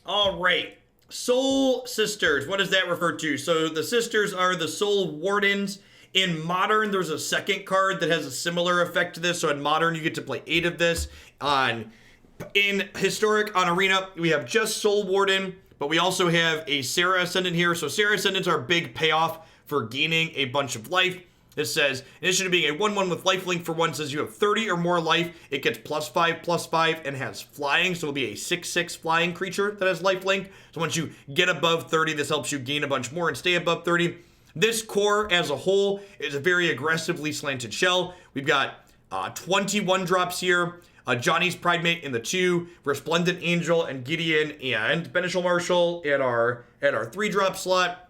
All right. Soul Sisters. What does that refer to? So the sisters are the Soul Wardens. In Modern, there's a second card that has a similar effect to this. So in Modern, you get to play 8 of this. In Historic, on Arena, we have just Soul Warden, but we also have a Serra Ascendant here. So Serra Ascendants are a big payoff for gaining a bunch of life. It says, in addition to being a 1/1 with lifelink for 1, says you have 30 or more life, it gets +5/+5 and has flying, so it'll be a 6/6 flying creature that has lifelink. So once you get above 30, this helps you gain a bunch more and stay above 30. This core as a whole is a very aggressively slanted shell. We've got 21 drops here. Ajani's Pridemate in the 2, Resplendent Angel and Gideon and Benalish Marshal at our 3-drop slot.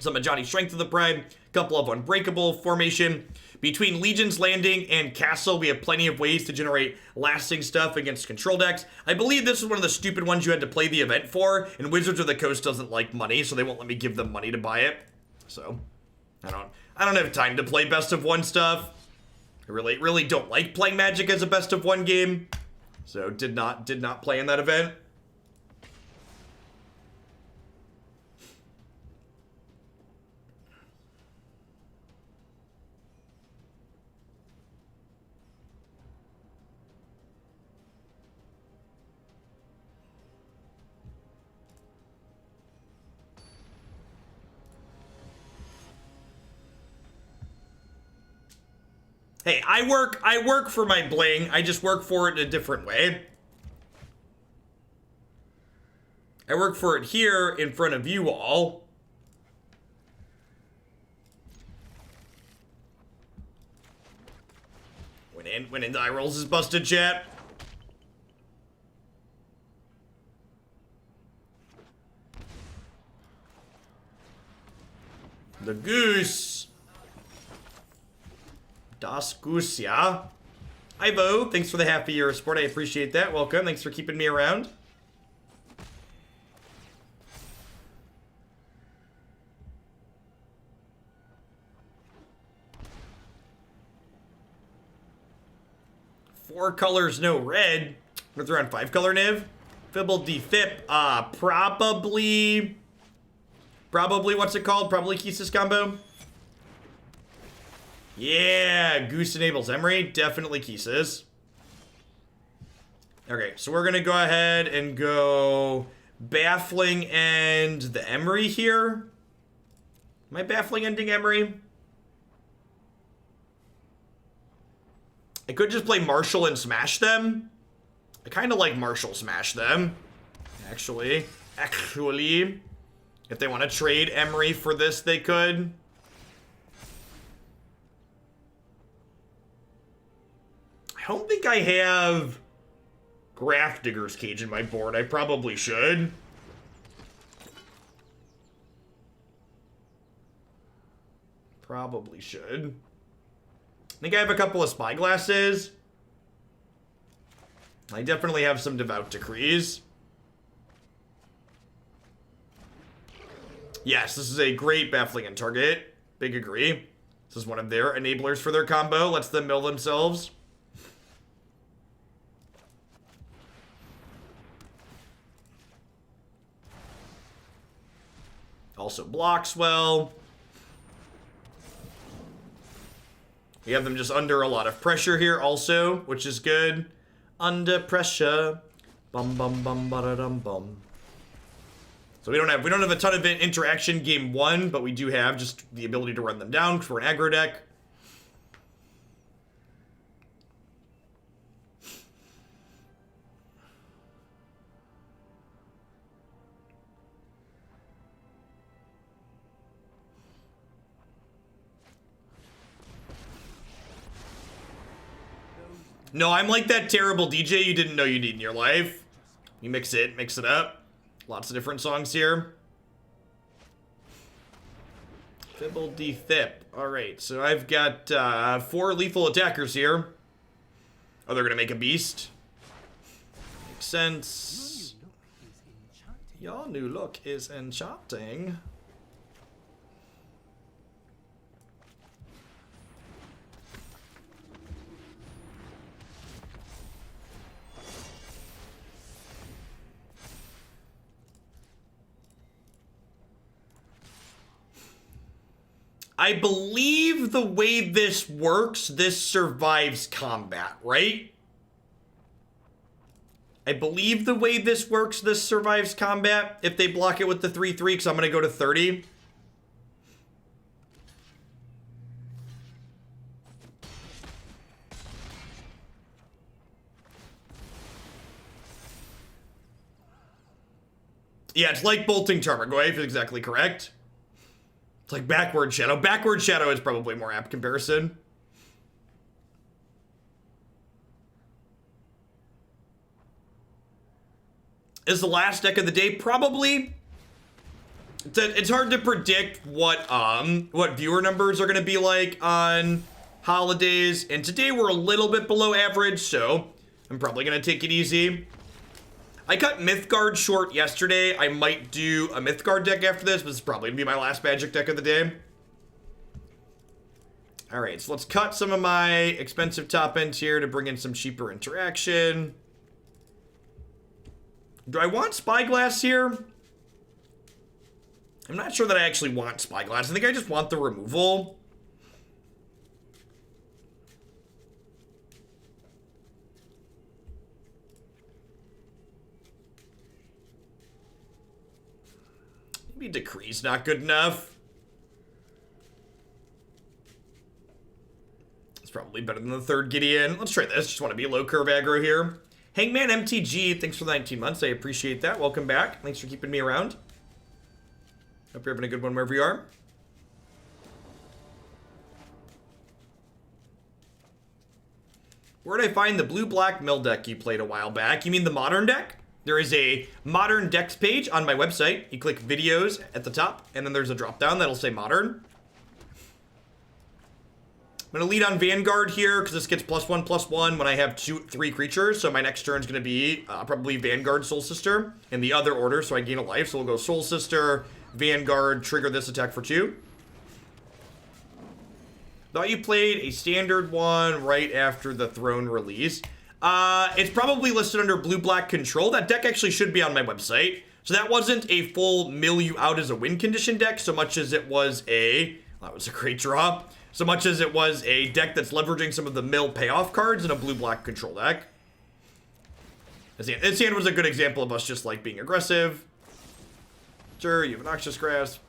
Some Ajani Strength of the Pride, a couple of Unbreakable Formation. Between Legion's Landing and Castle, we have plenty of ways to generate lasting stuff against control decks. I believe this is one of the stupid ones you had to play the event for, and Wizards of the Coast doesn't like money, so they won't let me give them money to buy it. So, I don't have time to play best of 1 stuff. I really don't like playing Magic as a best of 1 game, so did not play in that event. Hey, I work for my bling. I just work for it in a different way. I work for it here in front of you all. When in die rolls is busted, chat. The goose. Das Goose, yeah. Ivo, thanks for the half a year of support. I appreciate that. Welcome. Thanks for keeping me around. Four colors, no red. We're throwing 5-color Niv. Fibble defib. Probably what's it called? Probably Kisis combo. Yeah, Goose enables Emery. Definitely Kisis. Okay, so we're gonna go ahead and go Baffling End the Emery here. Am I Baffling Ending Emery? I could just play Marshal and smash them. I kind of like Marshal smash them. Actually. If they want to trade Emery for this, they could. I don't think I have Grafdigger's Cage in my board. I probably should. Probably should. I think I have a couple of Spyglasses. I definitely have some Devout Decrees. Yes, this is a great Baffling End target. Big agree. This is one of their enablers for their combo. Lets them mill themselves. Also blocks well. We have them just under a lot of pressure here also, which is good. Under pressure. Bum bum bum ba-da-dum bum. So we don't have a ton of interaction game 1, but we do have just the ability to run them down for an aggro deck. No, I'm like that terrible DJ you didn't know you need in your life. You mix it up. Lots of different songs here. Fibble defib. Alright, so I've got 4 lethal attackers here. Oh, they're gonna make a beast. Makes sense. Your new look is enchanting. I believe the way this works, this survives combat, right? I believe the way this works, this survives combat. If they block it with the 3/3, because I'm going to go to 30. Yeah, it's like Bolting Tarmogoyf is exactly correct. It's like Backward Shadow. Backward Shadow is probably more apt comparison. Is the last deck of the day? Probably. It's hard to predict what viewer numbers are going to be like on holidays. And today we're a little bit below average, so I'm probably going to take it easy. I cut Mythgard short yesterday. I might do a Mythgard deck after this, but it's probably going to be my last Magic deck of the day. All right, so let's cut some of my expensive top ends here to bring in some cheaper interaction. Do I want Spyglass here? I'm not sure that I actually want Spyglass. I think I just want the removal. Maybe Decree's not good enough. It's probably better than the third Gideon. Let's try this. Just want to be low curve aggro here. Hangman MTG, thanks for the 19 months. I appreciate that. Welcome back. Thanks for keeping me around. Hope you're having a good one wherever you are. Where did I find the blue-black mill deck you played a while back? You mean the modern deck? There is a modern decks page on my website. You click videos at the top, and then there's a drop-down that'll say modern. I'm going to lead on Vanguard here, because this gets +1/+1 when I have 3 creatures. So my next turn is going to be probably Vanguard Soul Sister in the other order, so I gain a life. So we'll go Soul Sister, Vanguard, trigger this attack for 2. Thought you played a standard one right after the Throne release. It's probably listed under blue-black control. That deck actually should be on my website. So that wasn't a full mill you out as a win condition deck, so much as it was a... Well, that was a great draw. So much as it was a deck that's leveraging some of the mill payoff cards in a blue-black control deck. This hand was a good example of us just, like, being aggressive. Sure, you have a Noxious Grasp.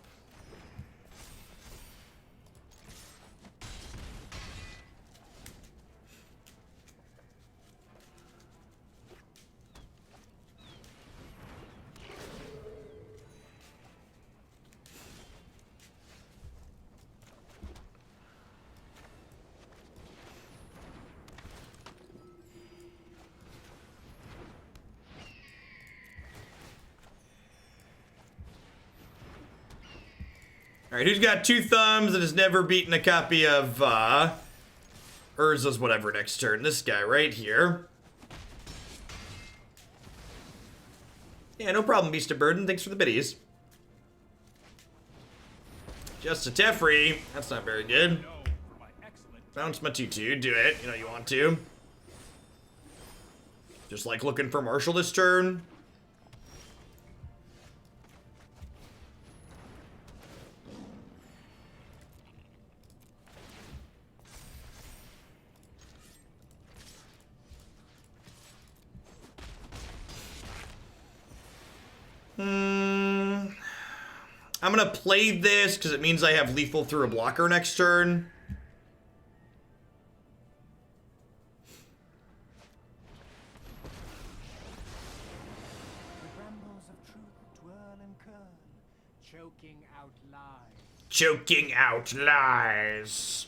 Alright, who's got 2 thumbs and has never beaten a copy of, Urza's whatever next turn? This guy right here. Yeah, no problem, Beast of Burden. Thanks for the biddies. Just a Teferi. That's not very good. Bounce my 2/2. Do it. You know you want to. Just like looking for Marshal this turn. I'm gonna play this because it means I have lethal through a blocker next turn. The brambles of truth twirl and curl, choking out lies. Choking out lies.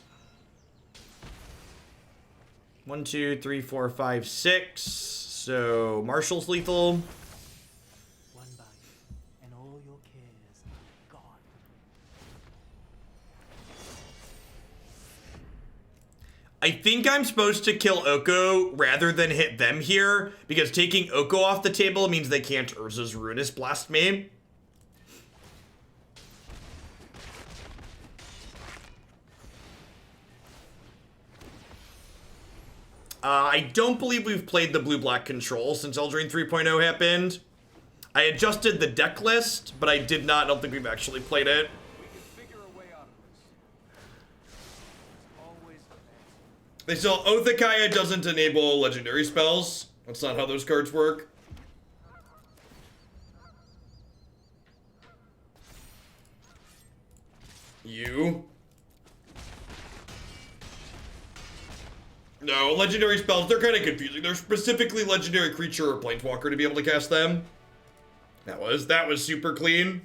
1, 2, 3, 4, 5, 6. So Marshal's lethal. One bite, and all your cares are gone. I think I'm supposed to kill Oko rather than hit them here, because taking Oko off the table means they can't Urza's Ruinous Blast me. I don't believe we've played the blue-black control since Eldraine 3.0 happened. I adjusted the deck list, but I don't think we've actually played it. We can figure a way out of this. They still, Othakaya doesn't enable legendary spells. That's not how those cards work. You. No, legendary spells, they're kind of confusing. They're specifically legendary creature or planeswalker to be able to cast them. That was super clean.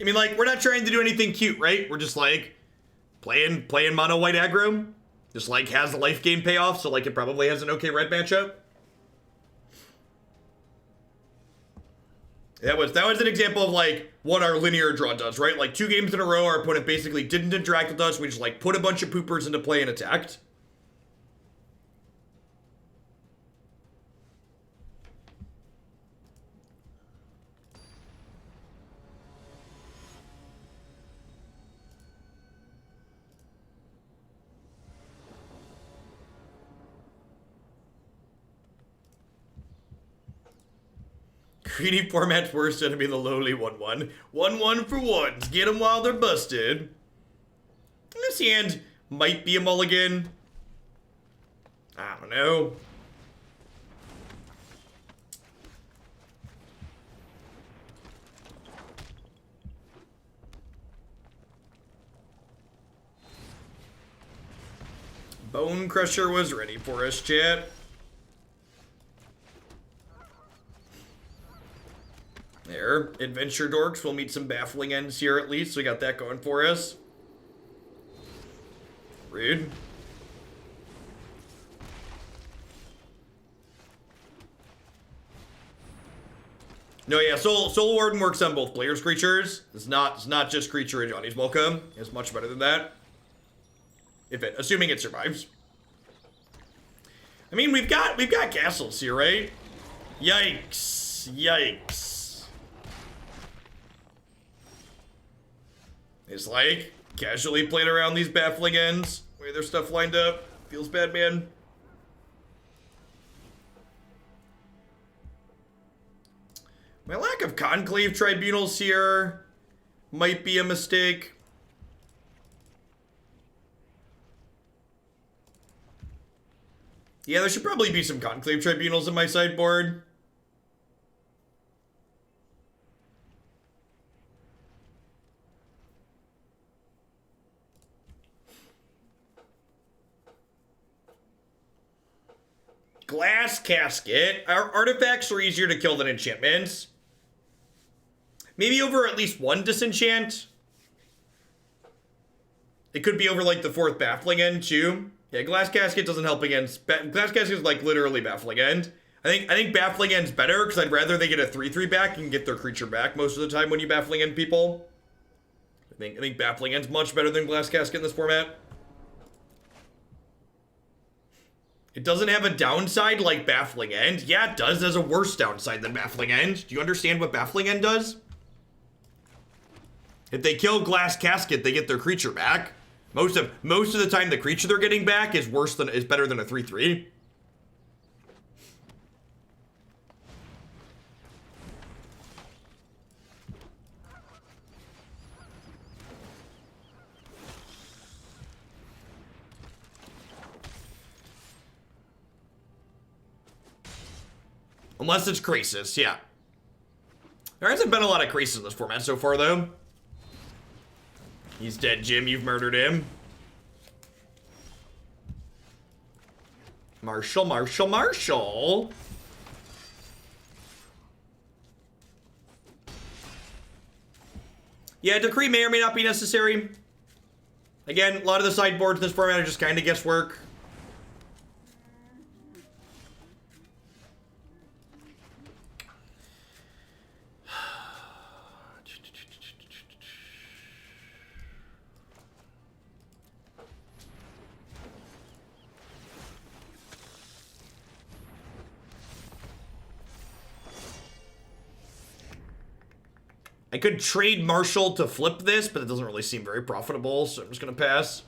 I mean, like, we're not trying to do anything cute, right? We're just like playing mono white aggro. Just like has the life gain payoff, so like it probably has an okay red matchup. That was an example of like what our linear draw does, right? Like 2 games in a row, our opponent basically didn't interact with us. We just like put a bunch of poopers into play and attacked. Greedy format's worst enemy, the lowly 1/1. 1/1 for ones. Get them while they're busted. This hand might be a mulligan. I don't know. Bone Crusher was ready for us, chat. There, Adventure Dorks. We'll meet some Baffling Ends here at least. So we got that going for us. Rude. No, yeah, Soul Warden works on both players' creatures. It's not just creature Ajani's welcome. It's much better than that. Assuming it survives. I mean, we've got castles here, right? Yikes. Yikes. It's like casually playing around these Baffling Ends. Where their stuff lined up. Feels bad, man. My lack of Conclave Tribunals here might be a mistake. Yeah, there should probably be some Conclave Tribunals in my sideboard. Glass Casket. Our artifacts are easier to kill than enchantments. Maybe over at least one Disenchant. It could be over like the 4th Baffling End too. Yeah, Glass Casket doesn't help against... Glass Casket is like literally Baffling End. I think Baffling End's better because I'd rather they get a 3/3 back and get their creature back most of the time when you Baffling End people. I think Baffling End's much better than Glass Casket in this format. It doesn't have a downside like Baffling End. Yeah, it does. It has a worse downside than Baffling End. Do you understand what Baffling End does? If they kill Glass Casket, they get their creature back. Most of the time, the creature they're getting back is better than a 3/3. Unless it's Crisis, yeah. There hasn't been a lot of Crisis in this format so far, though. He's dead, Jim. You've murdered him. Marshal, Marshal, Marshal. Yeah, Decree may or may not be necessary. Again, a lot of the sideboards in this format are just kind of guesswork. I could trade Marshal to flip this, but it doesn't really seem very profitable, so I'm just going to pass.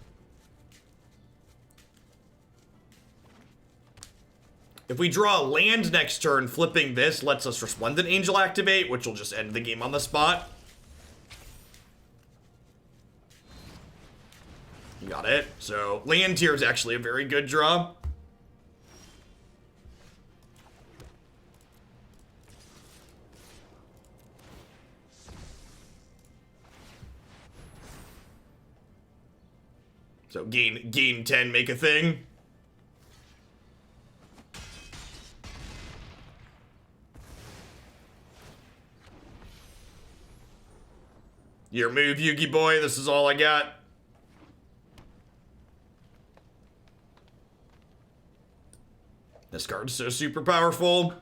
If we draw a land next turn, flipping this lets us Resplendent Angel activate, which will just end the game on the spot. You got it. So, land here is actually a very good draw. So, gain 10, make a thing. Your move, Yugi boy. This is all I got. This card's so super powerful.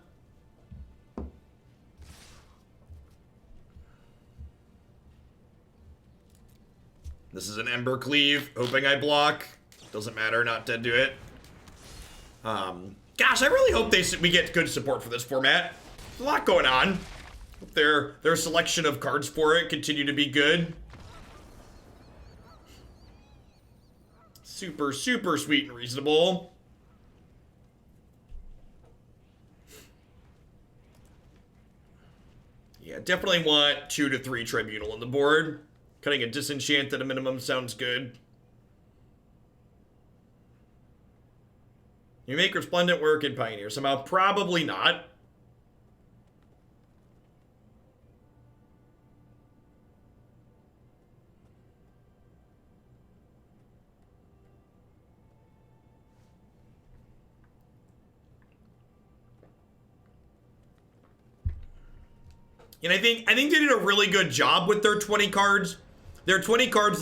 This is an Ember Cleave, hoping I block. Doesn't matter, not dead to it. Gosh, I really hope we get good support for this format. There's a lot going on. Hope their selection of cards for it continue to be good. Super, super sweet and reasonable. Yeah, definitely want 2 to 3 Tribunal on the board. Cutting a Disenchant at a minimum sounds good. You make Resplendent work in Pioneer somehow? Probably not. And I think they did a really good job with their 20 cards. Their 20 cards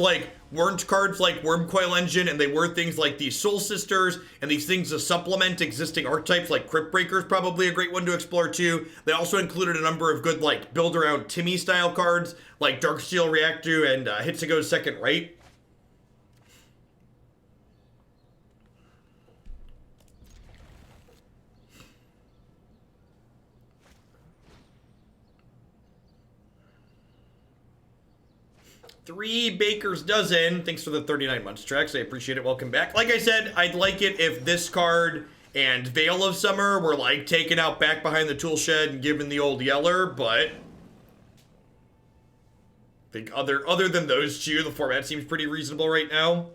weren't cards like Wormcoil Engine, and they were things like these Soul Sisters and these things to supplement existing archetypes, like Crypt Breaker is probably a great one to explore too. They also included a number of good build around Timmy style cards like Darksteel Reactu and Hitsugo's Second Right. Three Baker's Dozen. Thanks for the 39 months, Trex. I appreciate it. Welcome back. Like I said, I'd like it if this card and Veil of Summer were taken out back behind the tool shed and given the old Yeller, but I think other than those two, the format seems pretty reasonable right now.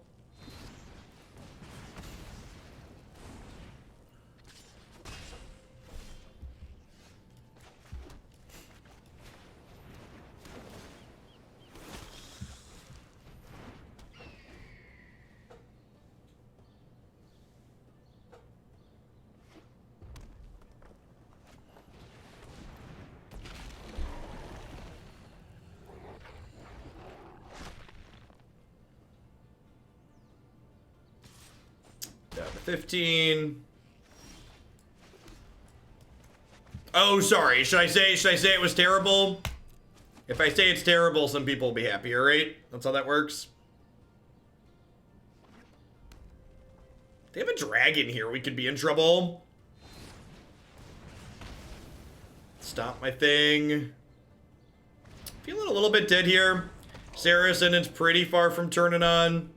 Down to 15. Oh, sorry. Should I say it was terrible? If I say it's terrible, some people will be happier, right? That's how that works. They have a dragon here. We could be in trouble. Stop my thing. Feeling a little bit dead here. Serra Ascendant's pretty far from turning on.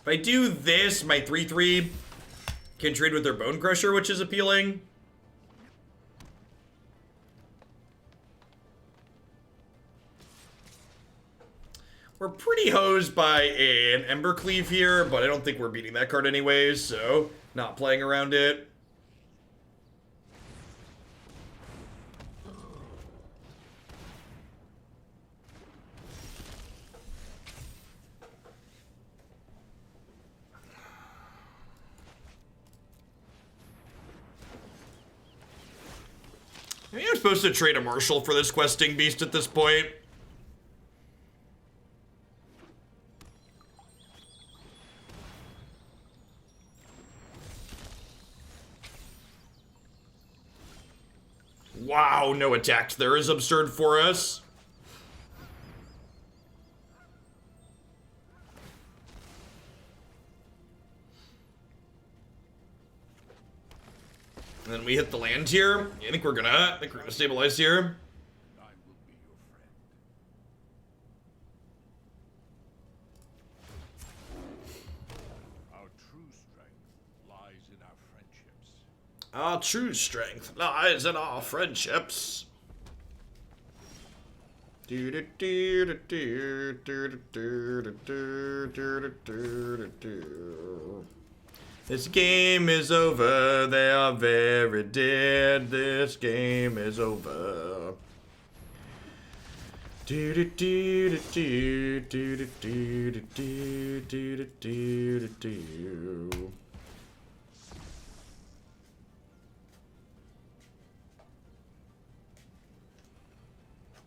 If I do this, my 3/3 can trade with their Bone Crusher, which is appealing. We're pretty hosed by an Ember Cleave here, but I don't think we're beating that card anyways, so not playing around it. Maybe I'm supposed to trade a Marshal for this Questing Beast at this point. Wow, no attacks there is absurd for us. And then we hit the land here. I think we're gonna stabilize here. I will be your friend. Our true strength lies in our friendships. Our true strength lies in our friendships. This game is over. They are very dead. This game is over.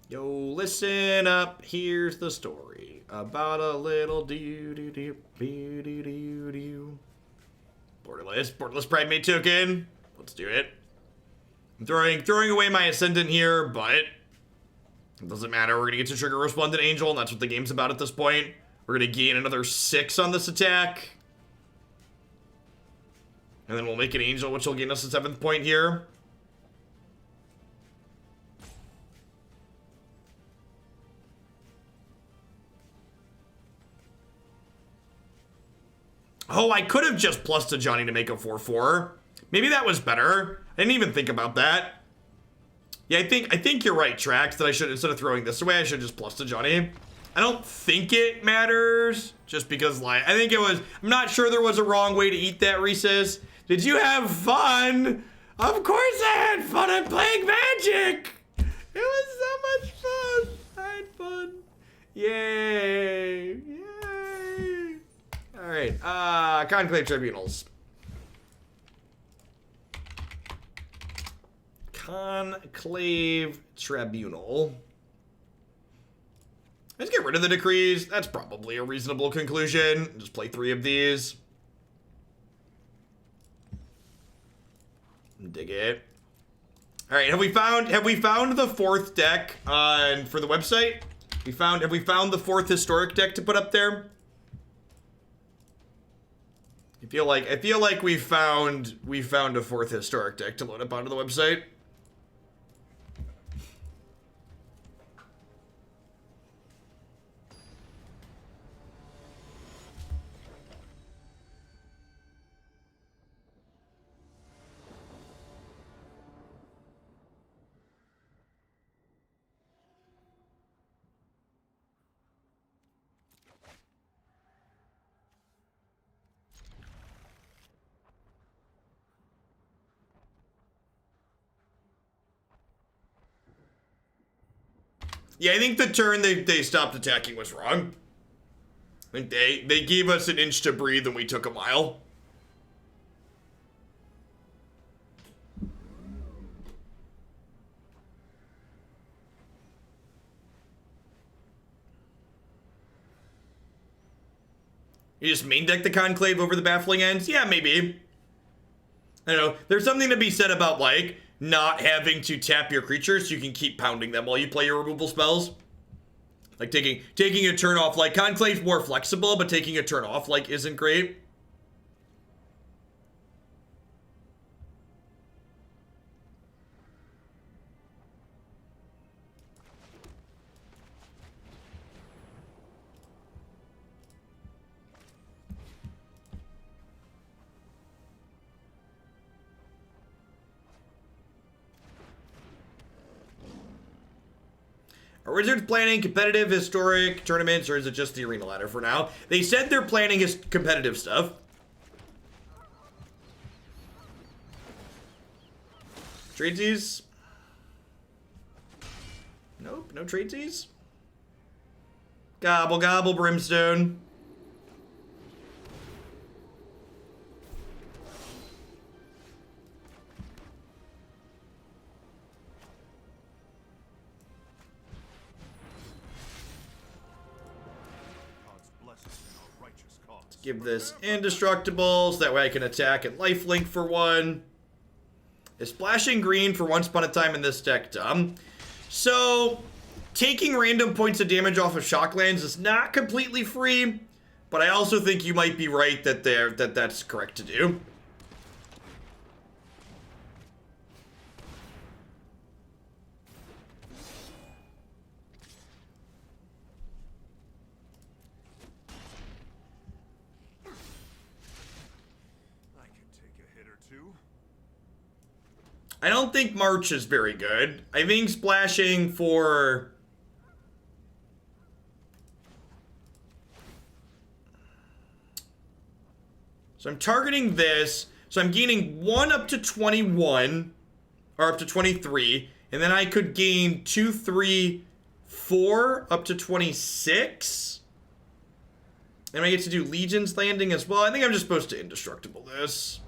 Yo, listen up. Here's the story about a little Borderless Pridemate token. Let's do it. I'm throwing away my Ascendant here, but it doesn't matter. We're gonna get to trigger Resplendent Angel, and that's what the game's about at this point. We're gonna gain another 6 on this attack. And then we'll make an Angel, which will gain us a 7th point here. Oh, I could have just plussed Ajani to make a 4/4. Maybe that was better. I didn't even think about that. Yeah, I think you're right, Trax, that I should, instead of throwing this away, I should just plus Ajani. I don't think it matters, just because, like, I think it was, I'm not sure there was a wrong way to eat that, Recess. Did you have fun? Of course I had fun. I'm playing Magic. It was so much fun. I had fun. Yay. Yay. All right, Conclave Tribunals. Conclave Tribunal. Let's get rid of the decrees. That's probably a reasonable conclusion. Just play 3 of these. Dig it. All right, have we found the 4th deck for the website? Have we found the 4th historic deck to put up there? I feel like we found a 4th historic deck to load up onto the website. Yeah, I think the turn they stopped attacking was wrong. I think they gave us an inch to breathe and we took a mile. You just main deck the Conclave over the Baffling Ends? Yeah, maybe. I don't know. There's something to be said about, like, not having to tap your creatures so you can keep pounding them while you play your removal spells. Like, taking a turn off. Like, Conclave's more flexible, but taking a turn off, like, isn't great. Are Wizards planning competitive, historic tournaments, or is it just the arena ladder for now? They said they're planning his competitive stuff. Tradesies? Nope, no tradesies. Gobble, gobble, Brimstone. Give this indestructible, so that way I can attack and lifelink for 1. Is splashing green for once upon a time in this deck dumb? So, taking random points of damage off of Shocklands is not completely free, but I also think you might be right that that's correct to do. I don't think March is very good. I think splashing for... So I'm targeting this. So I'm gaining 1 up to 21, or up to 23, and then I could gain 2, 3, 4 up to 26. And I get to do Legion's Landing as well. I think I'm just supposed to Indestructible this.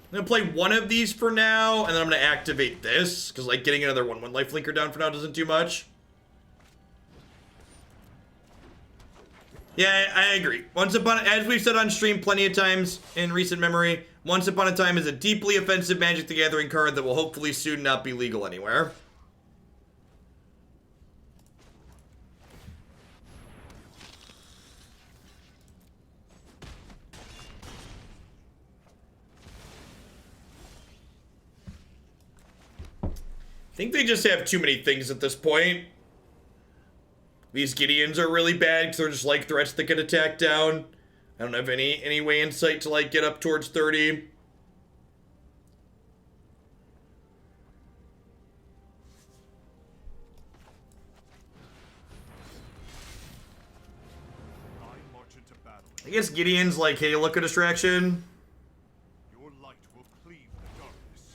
I'm gonna play one of these for now, and then I'm gonna activate this, because like getting another 1/1 lifelinker down for now doesn't do much. Yeah, I agree. Once Upon a, as we've said on stream plenty of times in recent memory, Once Upon a Time is a deeply offensive Magic the Gathering card that will hopefully soon not be legal anywhere. I think they just have too many things at this point. These Gideons are really bad because they're just like threats that get attacked down. I don't have any way in sight to like get up towards 30. I guess Gideon's like, hey, look, a distraction. Your light will cleave the darkness.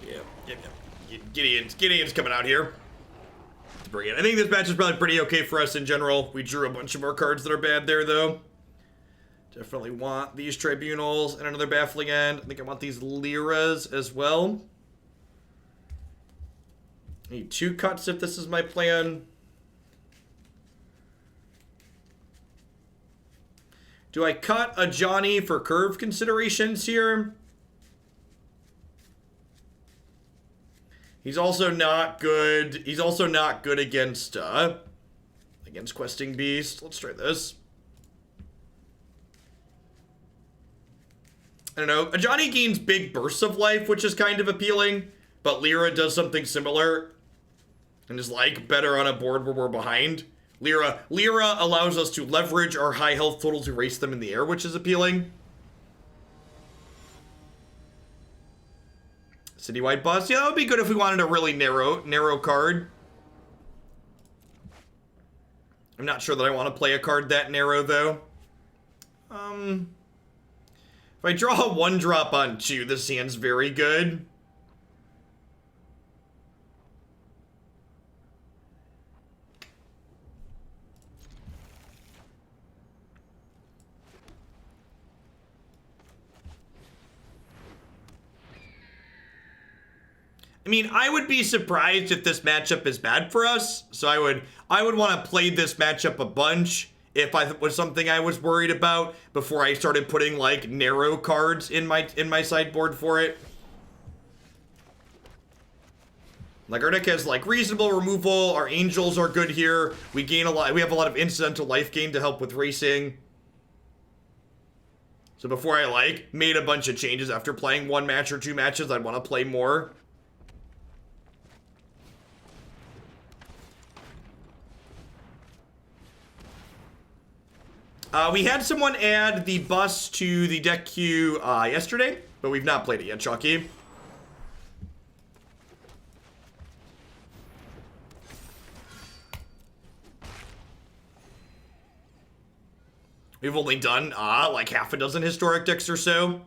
Yeah. Gideon's coming out here. Bring it. I think this match is probably pretty okay for us in general. We drew a bunch of more cards that are bad there, though. Definitely want these Tribunals and another Baffling End. I think I want these Lyras as well. Need 2 cuts if this is my plan. Do I cut Ajani for curve considerations here? He's also not good. He's also not good against Questing Beast. Let's try this. I don't know. Ajani gains big bursts of life, which is kind of appealing, but Lyra does something similar and is like better on a board where we're behind. Lyra allows us to leverage our high health total to race them in the air, which is appealing. Citywide bust. Yeah, that would be good if we wanted a really narrow card. I'm not sure that I want to play a card that narrow, though. If I draw a 1-drop on 2, this hand's very good. I mean, I would be surprised if this matchup is bad for us. So I would want to play this matchup a bunch if I was something I was worried about before I started putting like narrow cards in my sideboard for it. Like our deck has like reasonable removal. Our angels are good here. We gain a lot. We have a lot of incidental life gain to help with racing. So before I like made a bunch of changes after playing 1 match or 2 matches, I'd want to play more. We had someone add the bus to the deck queue yesterday, but we've not played it yet, Chucky. We've only done like half a dozen historic decks or so.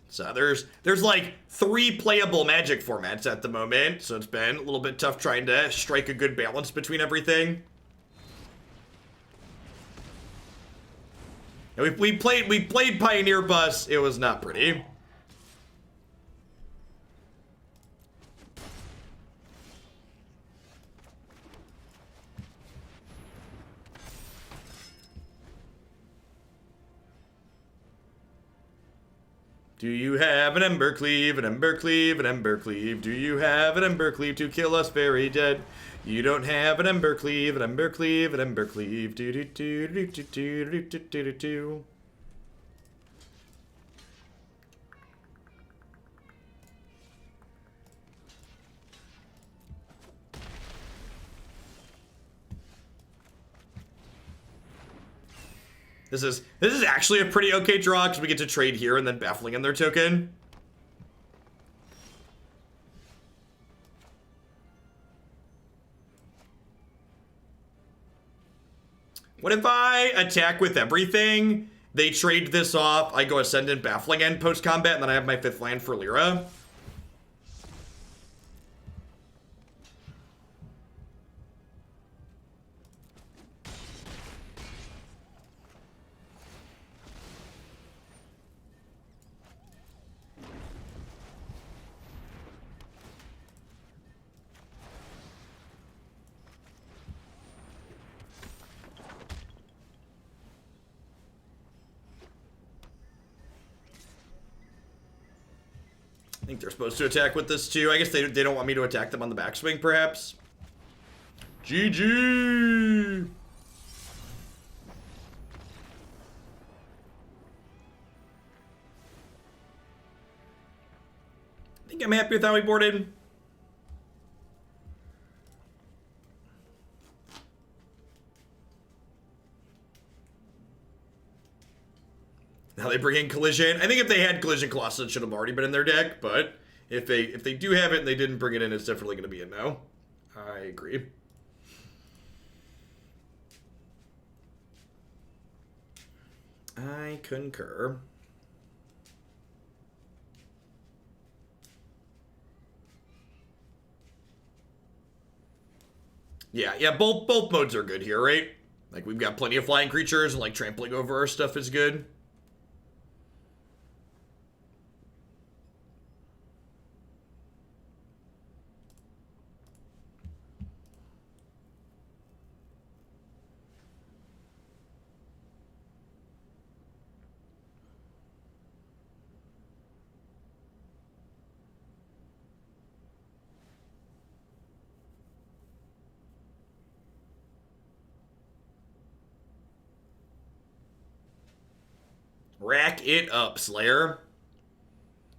So there's like 3 playable Magic formats at the moment, so it's been a little bit tough trying to strike a good balance between everything. And we played Pioneer Bus. It was not pretty. Do you have an Embercleave, an Embercleave, an Embercleave? Do you have an Embercleave to kill us very dead? You don't have an Embercleave, an Embercleave, an Embercleave. Do do do do do do do do do do do. This is actually a pretty okay draw because we get to trade here and then Baffling End their token. What if I attack with everything? They trade this off. I go Ascendant, Baffling End post combat, and then I have my 5th land for Lyra. I think they're supposed to attack with this too. I guess they don't want me to attack them on the backswing, perhaps. GG! I think I'm happy with how we boarded. Now they bring in Collision. I think if they had Collision Colossus, it should have already been in their deck, but if they do have it and they didn't bring it in, it's definitely going to be in now. I agree. I concur. Yeah, both modes are good here, right? Like, we've got plenty of flying creatures, and like trampling over our stuff is good. Rack it up, Slayer.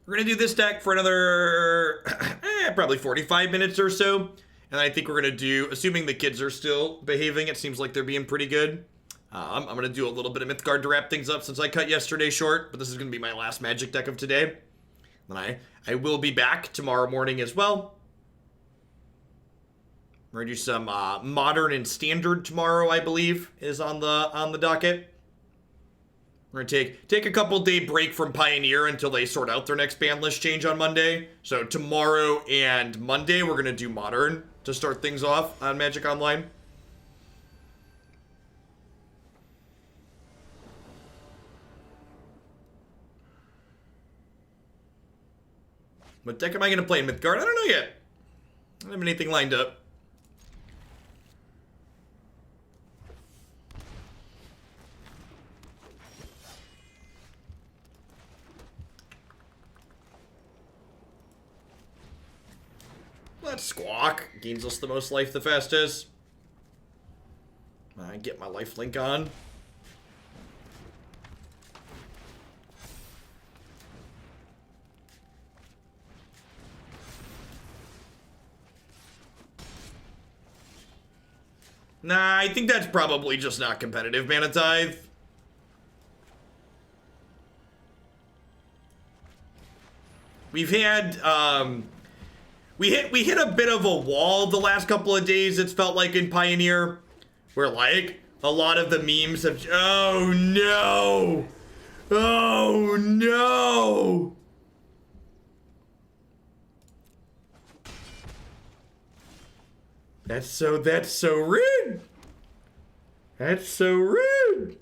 We're going to do this deck for another probably 45 minutes or so. And I think we're going to do, assuming the kids are still behaving, it seems like they're being pretty good. I'm going to do a little bit of Mythgard to wrap things up since I cut yesterday short. But this is going to be my last Magic deck of today. And I will be back tomorrow morning as well. We're going to do some Modern and Standard tomorrow, I believe, is on the docket. We're going to take a couple day break from Pioneer until they sort out their next ban list change on Monday. So tomorrow and Monday, we're going to do Modern to start things off on Magic Online. What deck am I going to play in Mythgard? I don't know yet. I don't have anything lined up. Let's Squawk. Gains us the most life the fastest. I get my life link on. Nah, I think that's probably just not competitive, Mana Tithe. We've had, we hit a bit of a wall the last couple of days, it's felt like, in Pioneer, where, like, a lot of the memes have, oh no! Oh no! That's so rude! That's so rude!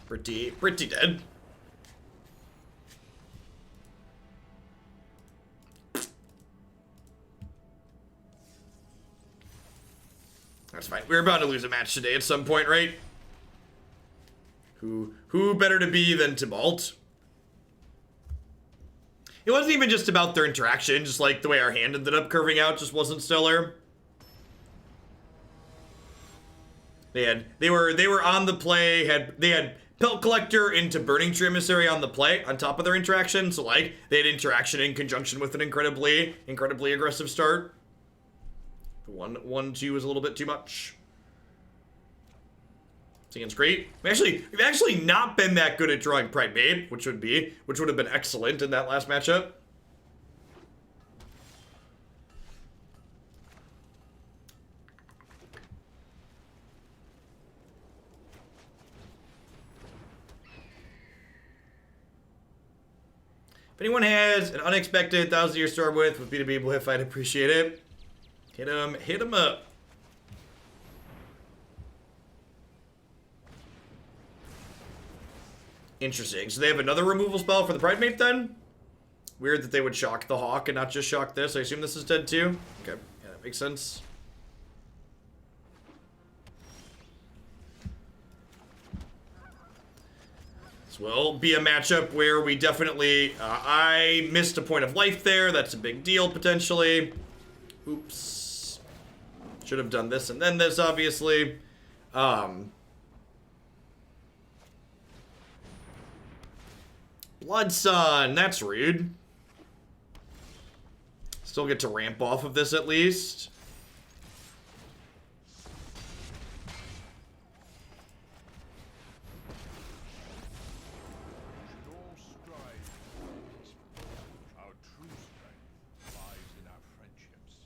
Pretty dead. That's fine. We're about to lose a match today at some point, right? Who better to be than Tybalt? It wasn't even just about their interaction, just like the way our hand ended up curving out just wasn't stellar. They were on the play, they had Pelt Collector into Burning Tree Emissary on the play on top of their interaction, so like they had interaction in conjunction with an incredibly aggressive start. The 1-2 was a little bit too much. Seeing's great. We've actually not been that good at drawing Pridemate, which would have been excellent in that last matchup. If anyone has an unexpected 1,000-year storm with B2B Bliff, I'd appreciate it. Hit him up. Interesting. So they have another removal spell for the Pridemate then? Weird that they would shock the Hawk and not just shock this. I assume this is dead too? Okay. Yeah, that makes sense. This will be a matchup where we definitely... I missed a point of life there. That's a big deal, potentially. Oops. Should have done this and then this, obviously. Blood Sun, that's rude. Still get to ramp off of this at least. Our true strength lies in our friendships.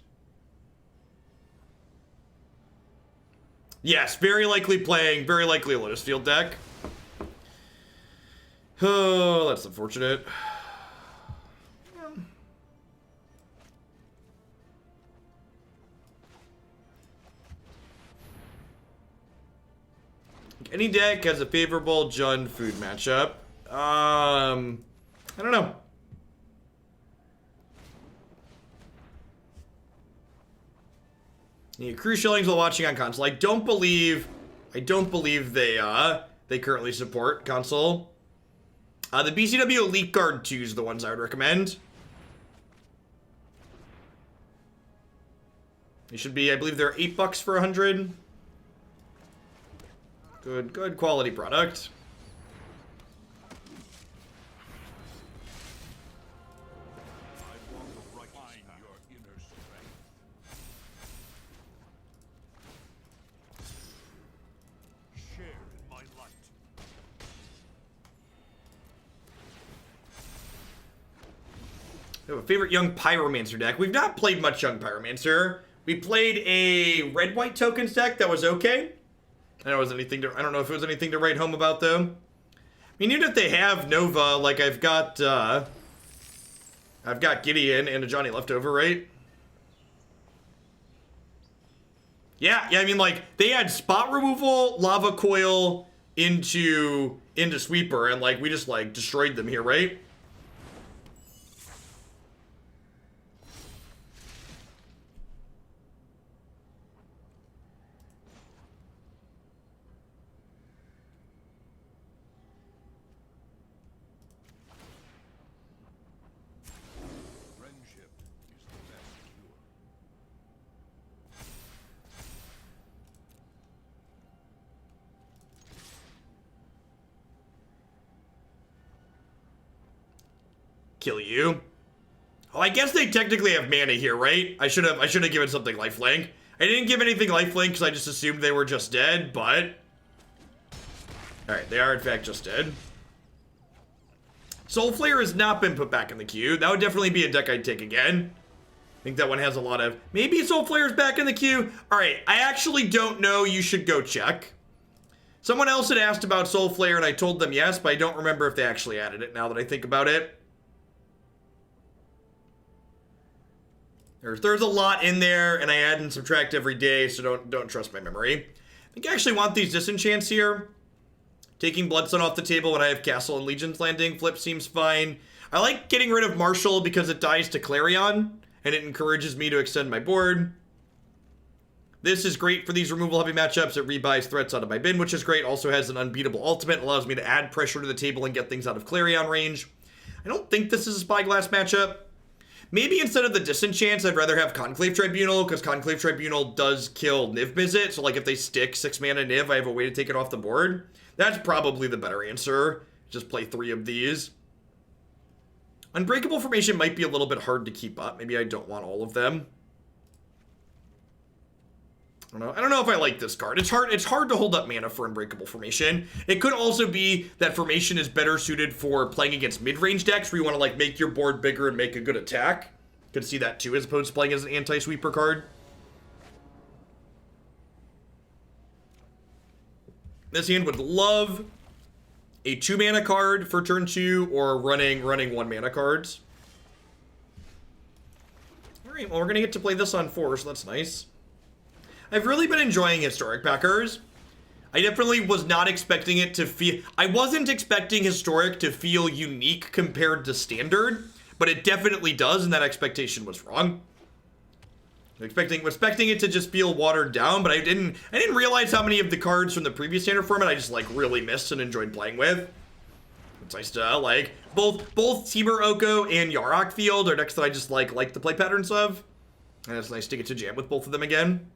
Yes, very likely a Lotus Field deck. Oh, that's unfortunate. Any deck has a favorable Jund food matchup. I don't know. You accrue shillings while watching on console. I don't believe they currently support console. The BCW Elite Guard 2s are the ones I would recommend. They should be, I believe they're $8 for 100. Good quality product. We have a favorite Young Pyromancer deck. We've not played much Young Pyromancer. We played a red-white tokens deck that was okay. I don't know if it was anything to write home about though. I mean, even if they have Nova, like I've got Gideon and Ajani left over, right? Yeah, I mean, like they had spot removal, lava coil into sweeper, and like we just like destroyed them here, right? Kill you. Oh, I guess they technically have mana here, right? I should have given something lifelink. I didn't give anything lifelink because I just assumed they were just dead, but... Alright, they are in fact just dead. Soul Flare has not been put back in the queue. That would definitely be a deck I'd take again. I think that one has a lot of... Maybe Soul Flare's back in the queue? Alright, I actually don't know. You should go check. Someone else had asked about Soul Flare and I told them yes, but I don't remember if they actually added it now that I think about it. There's a lot in there, and I add and subtract every day, so don't trust my memory. I think I actually want these disenchants here. Taking Bloodstone off the table when I have Castle and Legion's Landing flip seems fine. I like getting rid of Marshal because it dies to Clarion, and it encourages me to extend my board. This is great for these removal-heavy matchups. It rebuys threats out of my bin, which is great. Also has an unbeatable ultimate. Allows me to add pressure to the table and get things out of Clarion range. I don't think this is a Spyglass matchup. Maybe instead of the Disenchants, I'd rather have Conclave Tribunal, because Conclave Tribunal does kill Niv Mizzet. So, like, if they stick 6-mana Niv, I have a way to take it off the board. That's probably the better answer. Just play 3 of these. Unbreakable Formation might be a little bit hard to keep up. Maybe I don't want all of them. I don't know if I like this card. It's hard to hold up mana for Unbreakable Formation. It could also be that Formation is better suited for playing against mid-range decks where you want to like make your board bigger and make a good attack. Could see that too, as opposed to playing as an anti-sweeper card. This hand would love a 2-mana card for turn 2 or running 1-mana cards. Alright, well we're gonna get to play this on 4, so that's nice. I've really been enjoying Historic Packers. I definitely was not expecting it to feel... I wasn't expecting Historic to feel unique compared to Standard, but it definitely does, and that expectation was wrong. Expecting it to just feel watered down, but I didn't realize how many of the cards from the previous Standard format I just, like, really missed and enjoyed playing with. It's nice to, like, both Temur Oko and Yarok Field are decks that I just, like the play patterns of. And it's nice to get to jam with both of them again.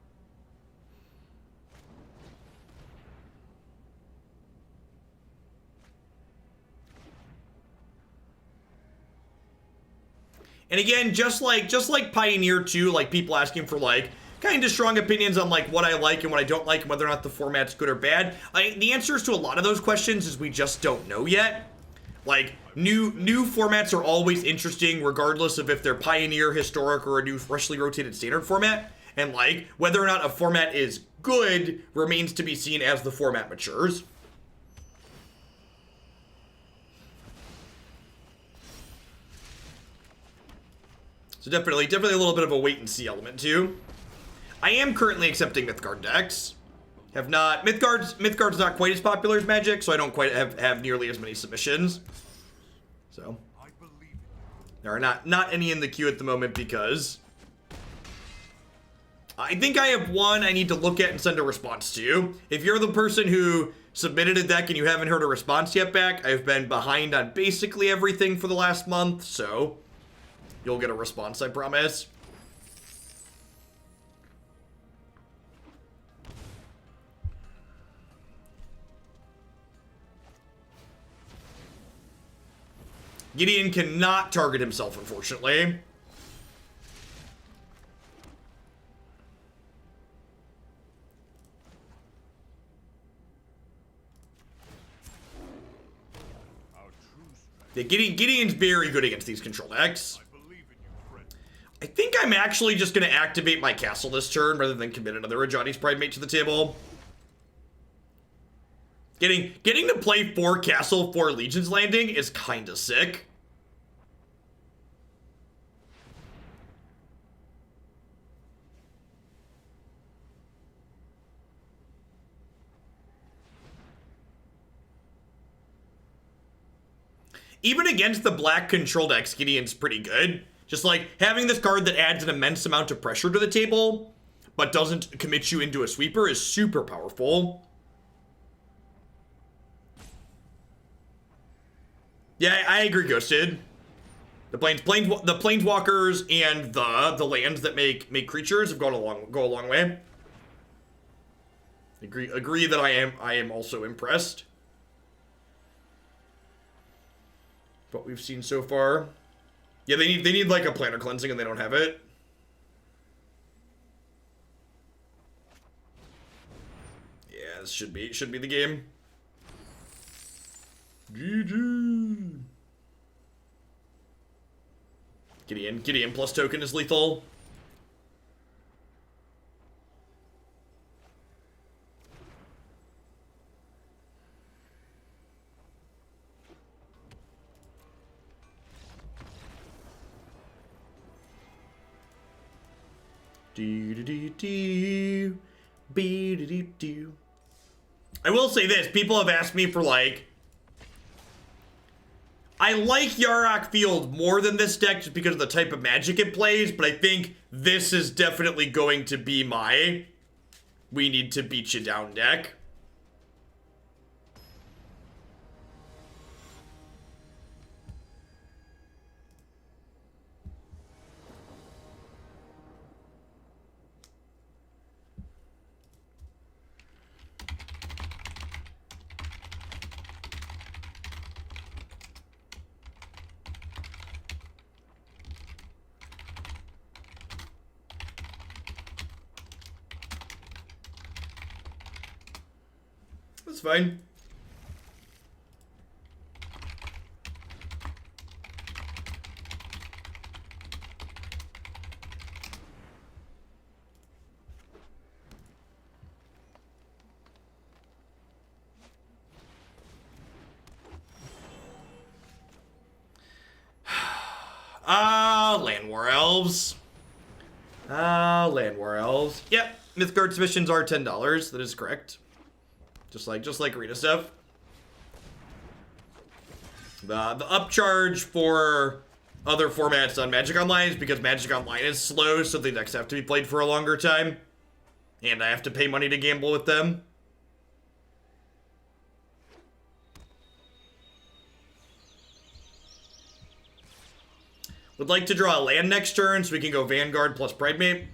And again, just like Pioneer 2, like people asking for like kind of strong opinions on like what I like and what I don't like and whether or not the format's good or bad. The answers to a lot of those questions is we just don't know yet. Like new formats are always interesting regardless of if they're Pioneer, Historic, or a new freshly rotated Standard format. And like whether or not a format is good remains to be seen as the format matures. So definitely a little bit of a wait and see element too. I am currently accepting Mythgard decks. Mythgard's not quite as popular as Magic, so I don't quite have nearly as many submissions. So there are not any in the queue at the moment because I think I have one I need to look at and send a response to. If you're the person who submitted a deck and you haven't heard a response yet back, I've been behind on basically everything for the last month, so you'll get a response, I promise. Gideon cannot target himself, unfortunately. Yeah, Gideon's very good against these control decks. I think I'm actually just going to activate my castle this turn rather than commit another Ajani's Pridemate to the table. Getting to play 4 castle, 4 Legion's Landing is kind of sick. Even against the black control decks, Gideon's pretty good. Just like having this card that adds an immense amount of pressure to the table, but doesn't commit you into a sweeper is super powerful. Yeah, I agree, Ghosted. The planeswalkers and the lands that make creatures have go a long way. Agree that I am also impressed. What we've seen so far. Yeah, they need like a planar cleansing and they don't have it. Yeah, this should be the game. GG. Gideon plus token is lethal. I will say this. People have asked me for, like... I like Yarok Field more than this deck just because of the type of magic it plays, but I think this is definitely going to be my we need to beat you down deck. That's fine. Land War Elves. Land War Elves. Yep, Mythgard submissions are $10. That is correct. Just like arena stuff. The upcharge for other formats on Magic Online is because Magic Online is slow, so the decks have to be played for a longer time. And I have to pay money to gamble with them. Would like to draw a land next turn so we can go Vanguard plus Pridemate.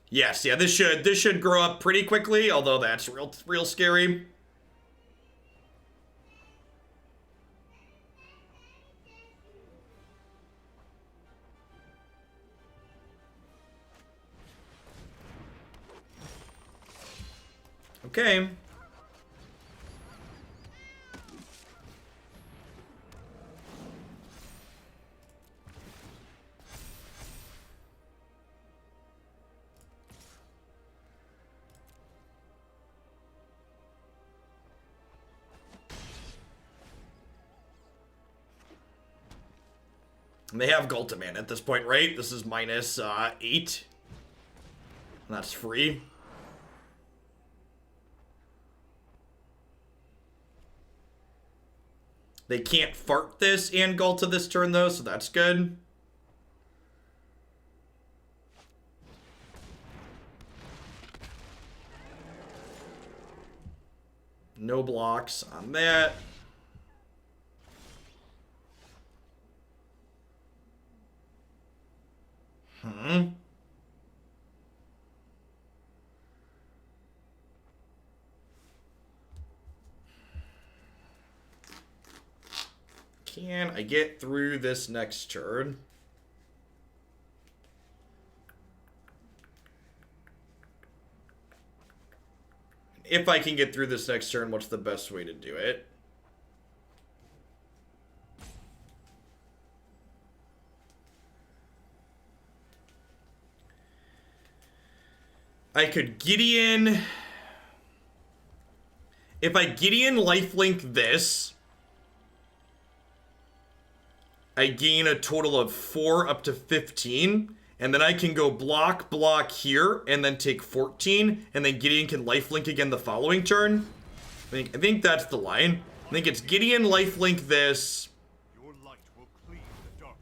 Yes, yeah, this should grow up pretty quickly, although that's real scary. Okay. And they have Gultaman at this point, right? This is minus 8. And that's free. They can't fart this and Gulta this turn, though, so that's good. No blocks on that. Can I get through this next turn? If I can get through this next turn, what's the best way to do it? I could Gideon... If I Gideon lifelink this, I gain a total of 4 up to 15, and then I can go block here, and then take 14, and then Gideon can lifelink again the following turn. I think that's the line. I think it's Gideon lifelink this, Your light will cleave the dark.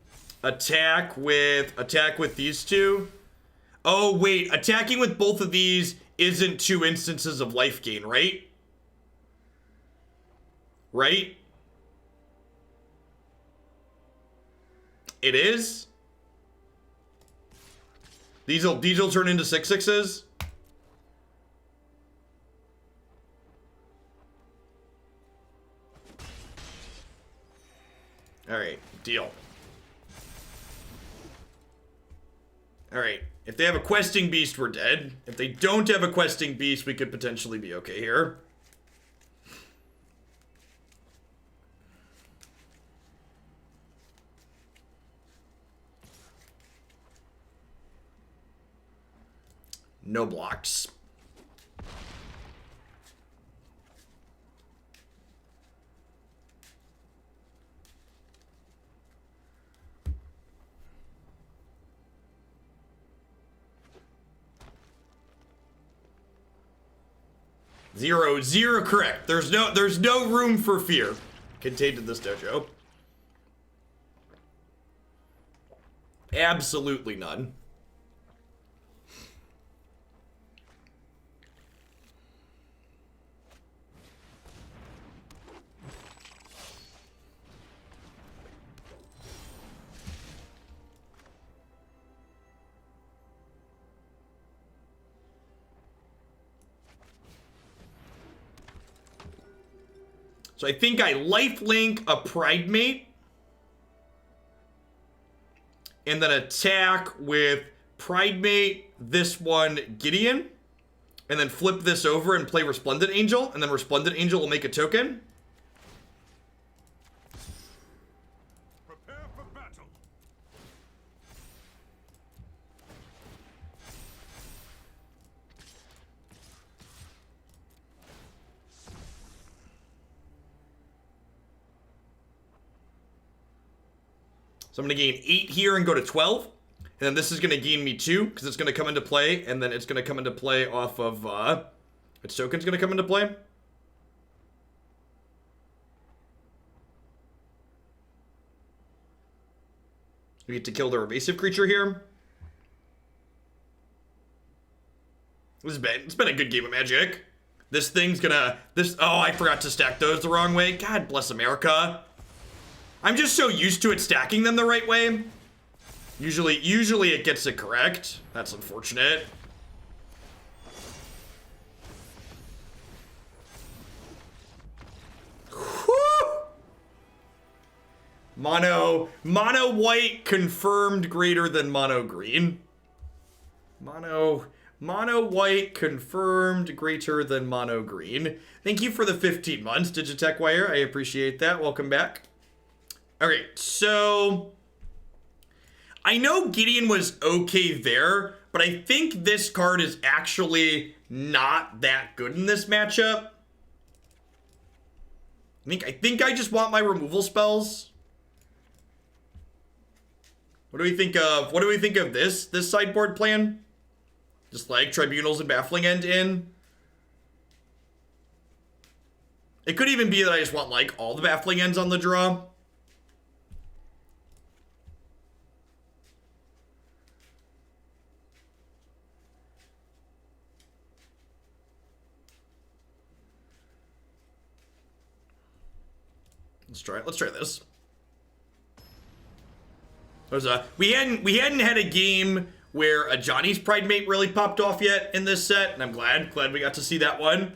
attack with these two. Oh wait, attacking with both of these isn't 2 instances of life gain, right? Right? It is? These will turn into 6/6s? Alright, deal. Alright, if they have a questing beast, we're dead. If they don't have a questing beast, we could potentially be okay here. No blocks. Zero correct. There's no room for fear contained in this dojo. Absolutely none. So I think I lifelink a Pridemate and then attack with Pridemate, this one, Gideon, and then flip this over and play Resplendent Angel, and then Resplendent Angel will make a token. Prepare for battle. So I'm going to gain 8 here and go to 12. And then this is going to gain me 2, because it's going to come into play, and then it's going to come into play off of, its token's going to come into play. We get to kill the evasive creature here. It's been a good game of Magic. This thing's gonna, oh, I forgot to stack those the wrong way. God bless America. I'm just so used to it stacking them the right way. Usually it gets it correct. That's unfortunate. Whew. Mono white confirmed greater than mono green. Mono white confirmed greater than mono green. Thank you for the 15 months, Digitech Wire. I appreciate that. Welcome back. Okay, so I know Gideon was okay there, but I think this card is actually not that good in this matchup. I think I just want my removal spells. What do we think of this sideboard plan? Just like Tribunals and Baffling End in. It could even be that I just want like all the Baffling Ends on the draw. Let's try this. We hadn't had a game where Ajani's Pridemate really popped off yet in this set, and I'm glad we got to see that one.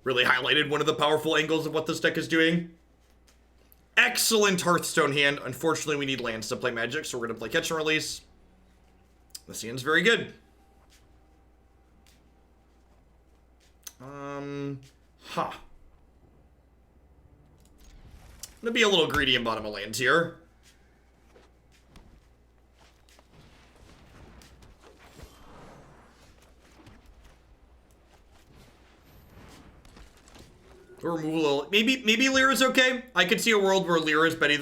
Really highlighted one of the powerful angles of what this deck is doing. Excellent Hearthstone hand. Unfortunately, we need lands to play Magic, so we're gonna play Catch and Release. This hand's very good. I'm gonna be a little greedy in bottom of lands here. Removal. Maybe Lyra's okay. I could see a world where Lyra is better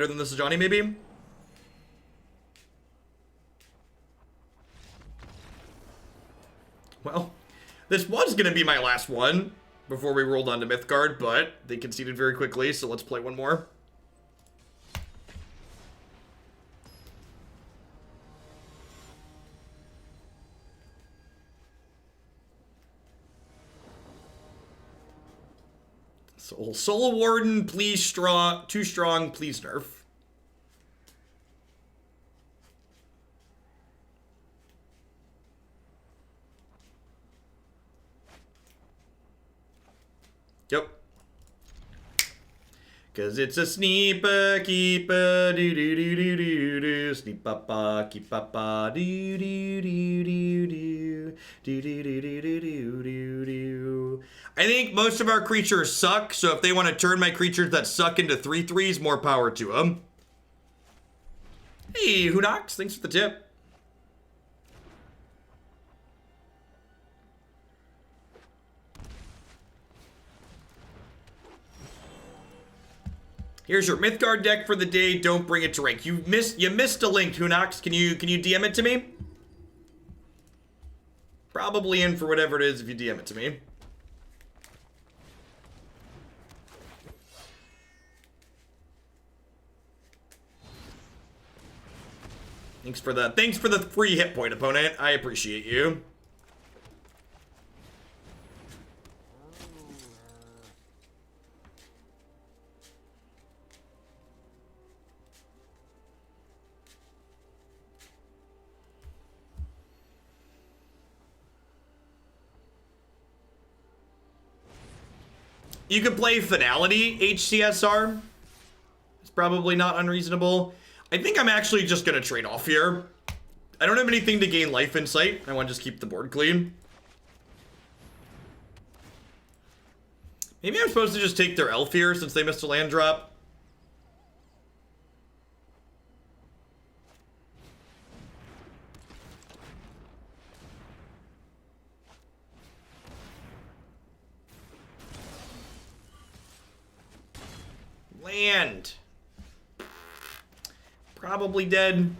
than this Ajani, maybe. Well, this was gonna be my last one before we rolled on to Mythgard, but they conceded very quickly, so let's play one more. Soul Warden, please strong. Too strong, please nerf. Yep. Cause it's a sneepa keepa doo doo doo doo doo doo sneepa keepa doo doo doo doo doo doo doo doo doo doo doo doo. I think most of our creatures suck, so if they want to turn my creatures that suck into 3/3s, more power to them. Hey, Hunox, thanks for the tip. Here's your Mythgard deck for the day. Don't bring it to rank. You missed a link, Hunox. Can you DM it to me? Probably in for whatever it is if you DM it to me. Thanks for the free hit point, opponent. I appreciate you. You could play Finality HCSR. It's probably not unreasonable. I think I'm actually just going to trade off here. I don't have anything to gain life insight. I want to just keep the board clean. Maybe I'm supposed to just take their elf here since they missed a land drop. Land. Probably dead.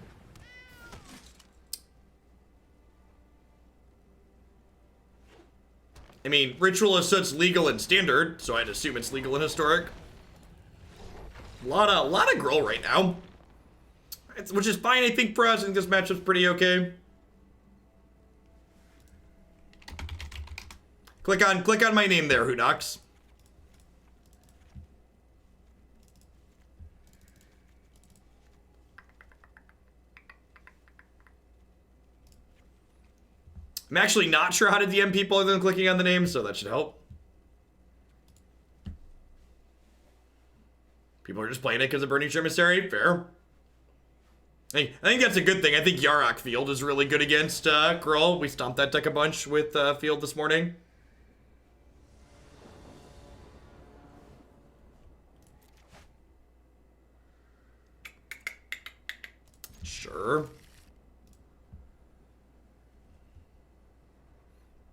I mean, Ritual Assault's legal in Standard, so I'd assume it's legal in Historic. A lot of Gruul right now. Which is fine, I think, for us. I think this matchup's pretty okay. Click on my name there, Hoodox. I'm actually not sure how to DM people other than clicking on the name, so that should help. People are just playing it because of Burning Emissary. Fair. Hey, I think that's a good thing. I think Yarok Field is really good against Gruul. We stomped that deck a bunch with Field this morning. Sure.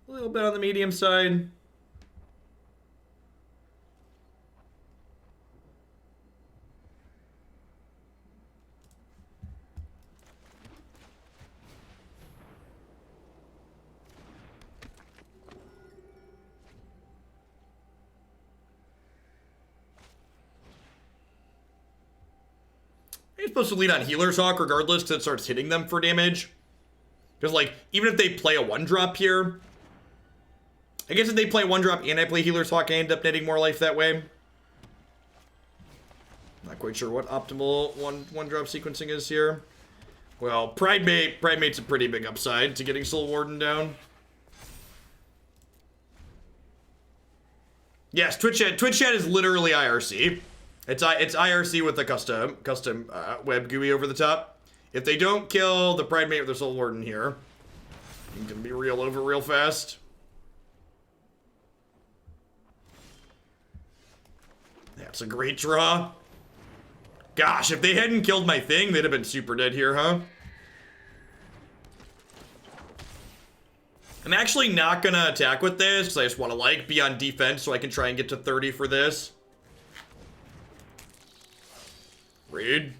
A little bit on the medium side. You're supposed to lead on Healer's Hawk regardless because it starts hitting them for damage. Because, like, even if they play a 1-drop here, I guess if they play 1-drop and I play Healer's Hawk, I end up netting more life that way. Not quite sure what optimal one-drop sequencing is here. Well, Pridemate's a pretty big upside to getting Soul Warden down. Yes, Twitch chat is literally IRC. It's IRC with the custom web GUI over the top. If they don't kill the Pridemate with their Soul Warden here, you can be real over real fast. That's a great draw. Gosh, if they hadn't killed my thing, they'd have been super dead here, huh? I'm actually not gonna attack with this, because I just want to, like, be on defense so I can try and get to 30 for this. Read.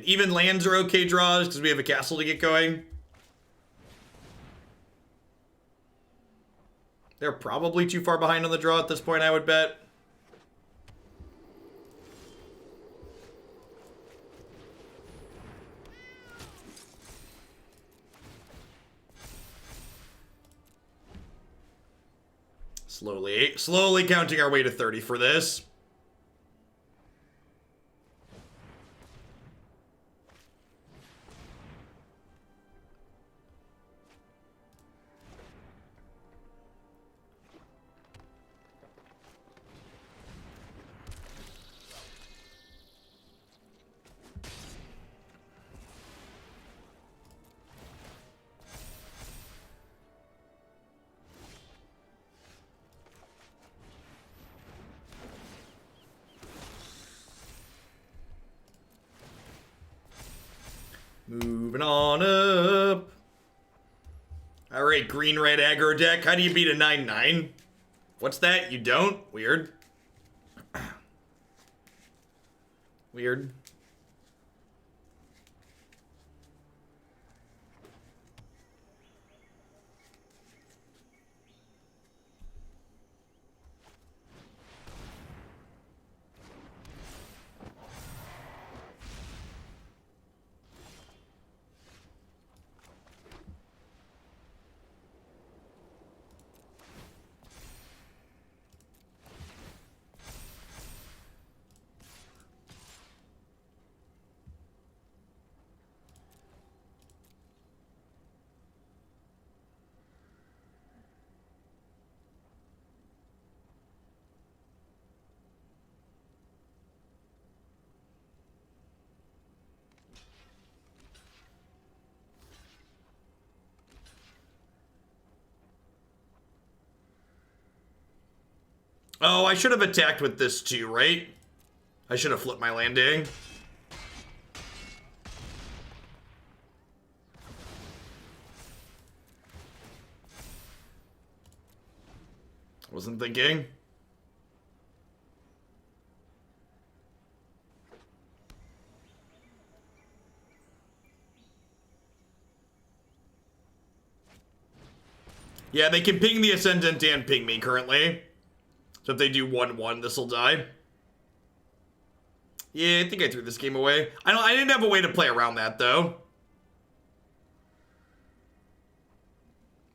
Even lands are okay draws because we have a castle to get going. They're probably too far behind on the draw at this point, I would bet. Slowly counting our way to 30 for this. Moving on up. Alright, green-red aggro deck. How do you beat a 9/9? What's that? You don't? Weird. Weird. Oh, I should have attacked with this too, right? I should have flipped my landing. Wasn't thinking. Yeah, they can ping the Ascendant and ping me currently. So if they do 1-1, this'll die. Yeah, I think I threw this game away. I didn't have a way to play around that, though.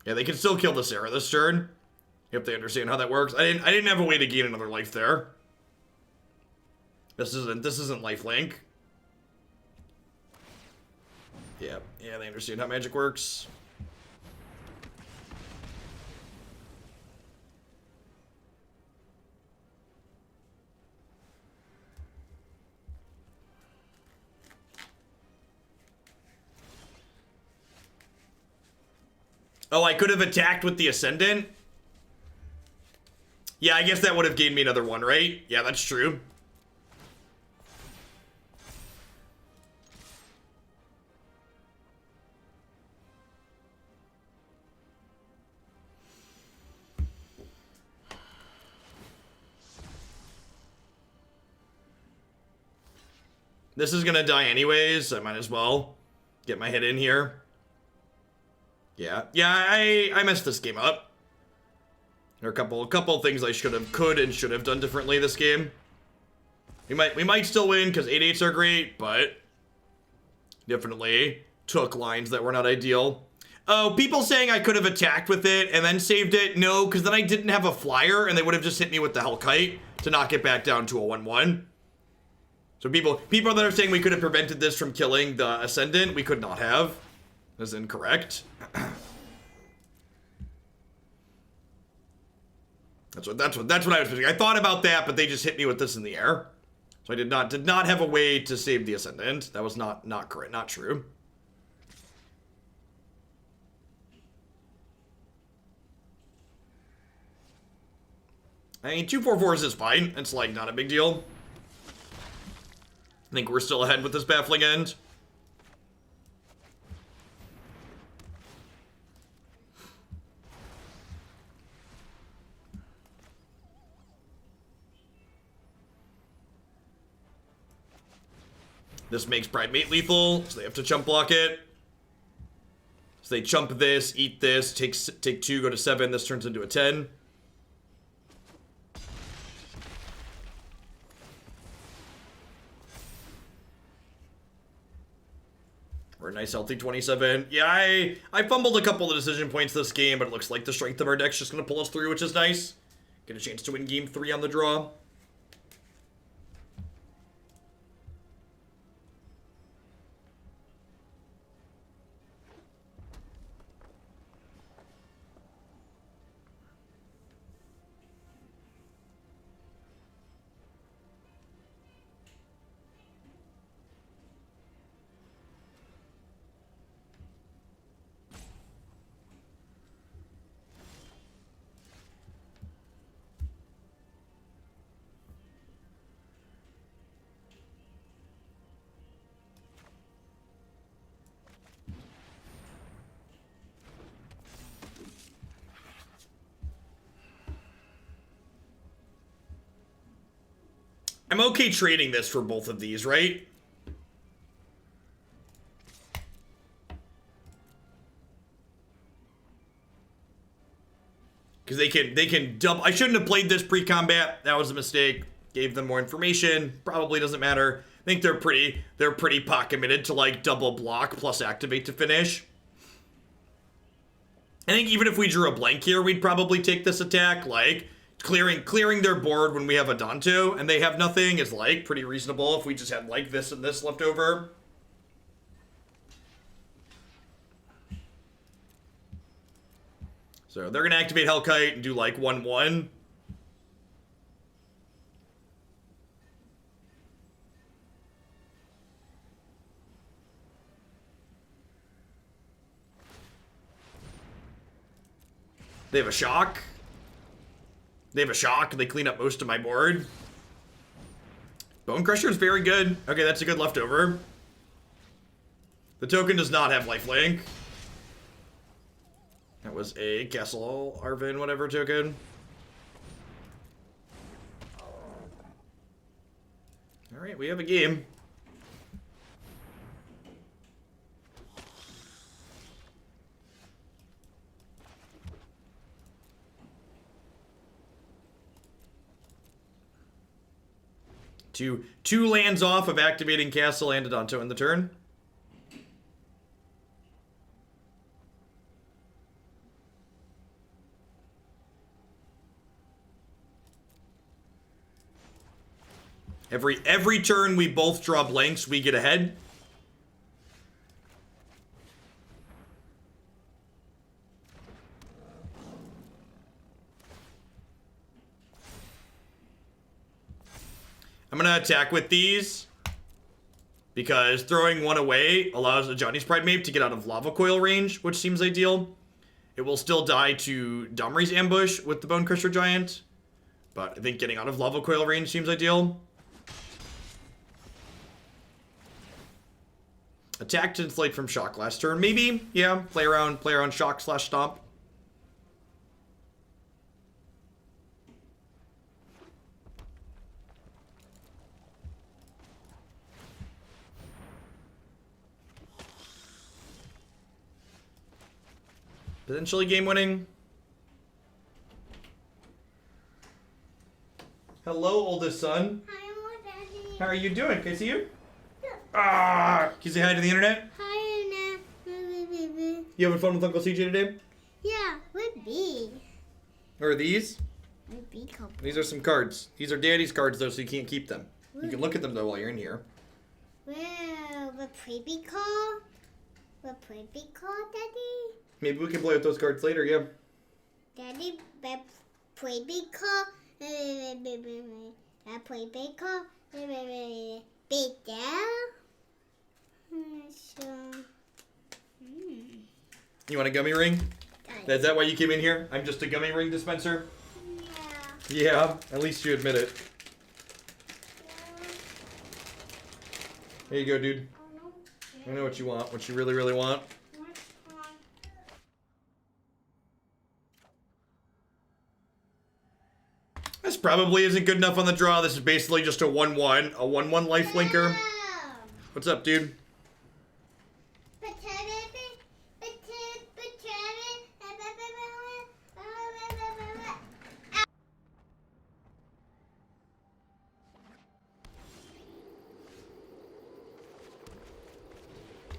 Yeah, they can still kill the Serra this turn. If they understand how that works. I didn't have a way to gain another life there. This isn't lifelink. Yeah, they understand how magic works. Oh, I could have attacked with the Ascendant? Yeah, I guess that would have gained me another one, right? Yeah, that's true. This is gonna die anyways, I might as well get my head in here. Yeah, I messed this game up. There are a couple things I could and should have done differently this game. We might still win because 8/8s are great, but definitely took lines that were not ideal. Oh, people saying I could have attacked with it and then saved it. No, because then I didn't have a flyer and they would have just hit me with the Hellkite to knock it back down to a 1/1. So people that are saying we could have prevented this from killing the Ascendant, we could not have. That's incorrect. That's what I was thinking. I thought about that, but they just hit me with this in the air. So I did not have a way to save the Ascendant. That was not correct, not true. I mean, 2/4/4s is fine. It's like not a big deal. I think we're still ahead with this Baffling End. This makes Pridemate lethal, so they have to chump block it. So they chump this, eat this, take 2, go to 7. This turns into a 10. We're a nice healthy 27. Yeah, I fumbled a couple of decision points this game, but it looks like the strength of our deck's just going to pull us through, which is nice. Get a chance to win game 3 on the draw. I'm okay trading this for both of these, right? Because they can double. I shouldn't have played this pre-combat. That was a mistake. Gave them more information. Probably doesn't matter. I think they're pretty pot committed to like double block plus activate to finish. I think even if we drew a blank here, we'd probably take this attack. Like clearing their board when we have a Danto and they have nothing is like pretty reasonable if we just had like this and this left over. So they're going to activate Hellkite and do like 1/1. They have a shock. They have a shock. They clean up most of my board. Bone Crusher is very good. Okay, that's a good leftover. The token does not have lifelink. That was a Castle Ardenvale whatever token. Alright, we have a game. Two lands off of activating Castle and Adonto in the turn. Every turn we both draw blanks, we get ahead. I'm gonna attack with these because throwing one away allows Ajani's Pridemate to get out of Lava Coil range, which seems ideal. It will still die to Domri's Ambush with the Bone Crusher Giant, but I think getting out of Lava Coil range seems ideal. Attack to inflate from Shock last turn, maybe. Yeah, play around Shock / Stomp. Potentially game winning. Hello, oldest son. Hi, Daddy. How are you doing? Can I see you? Ah! Can you say hi to the internet? Hi, Anna. You having fun with Uncle CJ today? Yeah, with B. Or are these? With B couple. These are some cards. These are Daddy's cards, though, so you can't keep them. You can look at them, though, while you're in here. Well, what pre-B call? What pre-B call, Daddy? Maybe we can play with those cards later, yeah. Daddy, what pre-B call? That pre-B call? Big down? You want a gummy ring? Is that why you came in here? I'm just a gummy ring dispenser? Yeah. Yeah, at least you admit it. Here you go, dude. I know what you want, what you really, really want. This probably isn't good enough on the draw. This is basically just a 1/1. A 1/1 lifelinker. What's up, dude?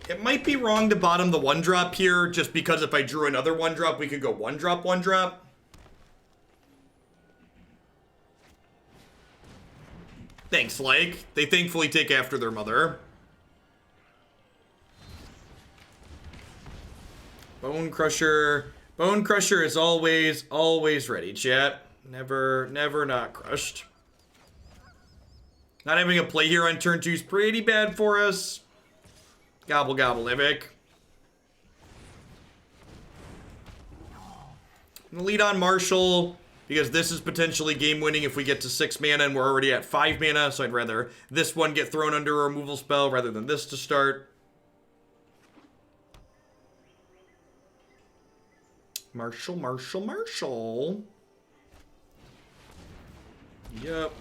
It might be wrong to bottom the 1-drop here, just because if I drew another 1-drop, we could go 1-drop, 1-drop. Thanks, like. They thankfully take after their mother. Bone Crusher. Bone Crusher is always ready, chat. Never not crushed. Not having a play here on turn 2 is pretty bad for us. Gobble, gobble, Livik. I'm gonna lead on Marshal, because this is potentially game-winning if we get to 6 mana and we're already at 5 mana, so I'd rather this one get thrown under a removal spell rather than this to start. Marshal, Marshal, Marshal. Yep.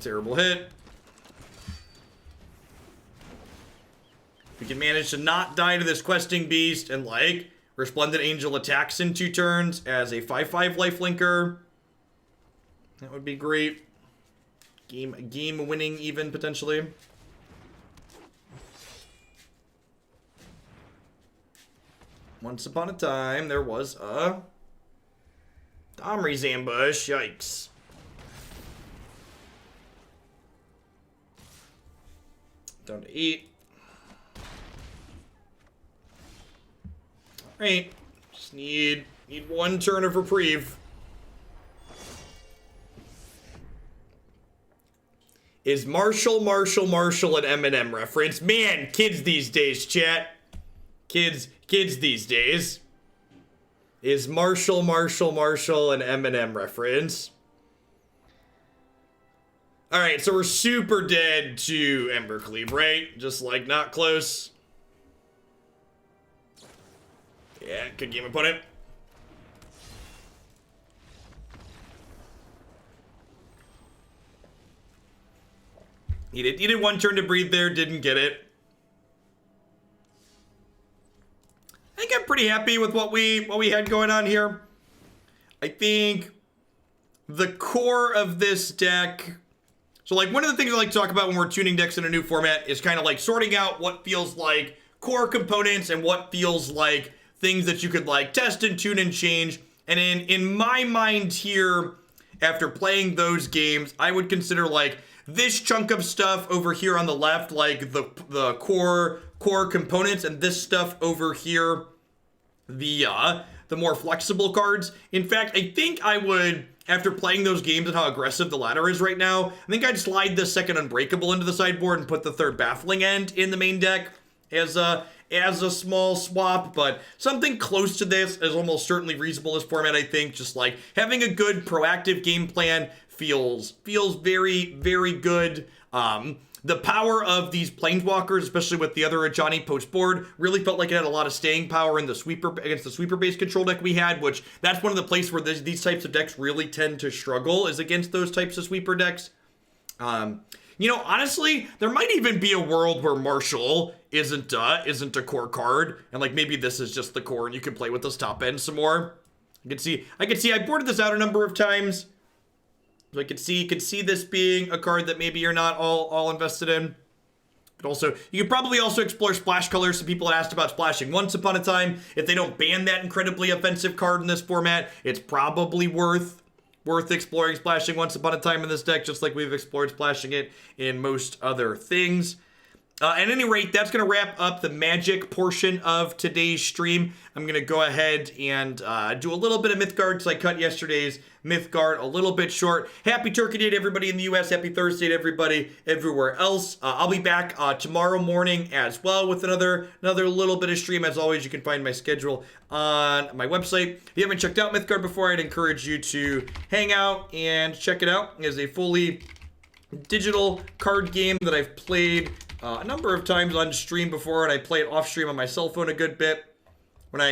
terrible hit. We can manage to not die to this questing beast and like Resplendent Angel attacks in 2 turns as a 5/5 lifelinker. That would be great. Game winning even potentially. Once upon a time there was a Domri's ambush. Yikes. Down to 8. Alright. Just need 1 turn of reprieve. Is Marshall an Eminem reference? Man, kids these days, chat. Kids these days. Is Marshall an Eminem reference? Alright, so we're super dead to Embercleave, right? Just like not close. Yeah, good game opponent. He did 1 turn to breathe there, didn't get it. I think I'm pretty happy with what we had going on here. I think the core of this deck. So like one of the things I like to talk about when we're tuning decks in a new format is kind of like sorting out what feels like core components and what feels like things that you could like test and tune and change. And in my mind here, after playing those games, I would consider like this chunk of stuff over here on the left, like the core components, and this stuff over here, the more flexible cards. In fact, I think I would, after playing those games and how aggressive the ladder is right now, I think I'd slide the second Unbreakable into the sideboard and put the third Baffling End in the main deck as a small swap, but something close to this is almost certainly reasonable in this format, I think. Just like having a good proactive game plan feels very, very good. The power of these Planeswalkers, especially with the other Ajani post-board, really felt like it had a lot of staying power in the sweeper against the sweeper-based control deck we had, which that's one of the places where these types of decks really tend to struggle, is against those types of sweeper decks. You know, honestly, there might even be a world where Marshall isn't a core card, and like maybe this is just the core, and you can play with this top end some more. I could see I boarded this out a number of times, so I could see this being a card that maybe you're not all invested in. But also, you could probably also explore Splash Colors. Some people had asked about splashing once upon a time. If they don't ban that incredibly offensive card in this format, it's probably worth exploring splashing once upon a time in this deck, just like we've explored splashing it in most other things. At any rate, that's going to wrap up the Magic portion of today's stream. I'm going to go ahead and do a little bit of Mythgard because I cut yesterday's Mythgard a little bit short. Happy Turkey Day to everybody in the U.S. Happy Thursday to everybody everywhere else. I'll be back tomorrow morning as well with another little bit of stream. As always, you can find my schedule on my website. If you haven't checked out Mythgard before, I'd encourage you to hang out and check it out. It is a fully digital card game that I've played a number of times on stream before, and I play it off stream on my cell phone a good bit when I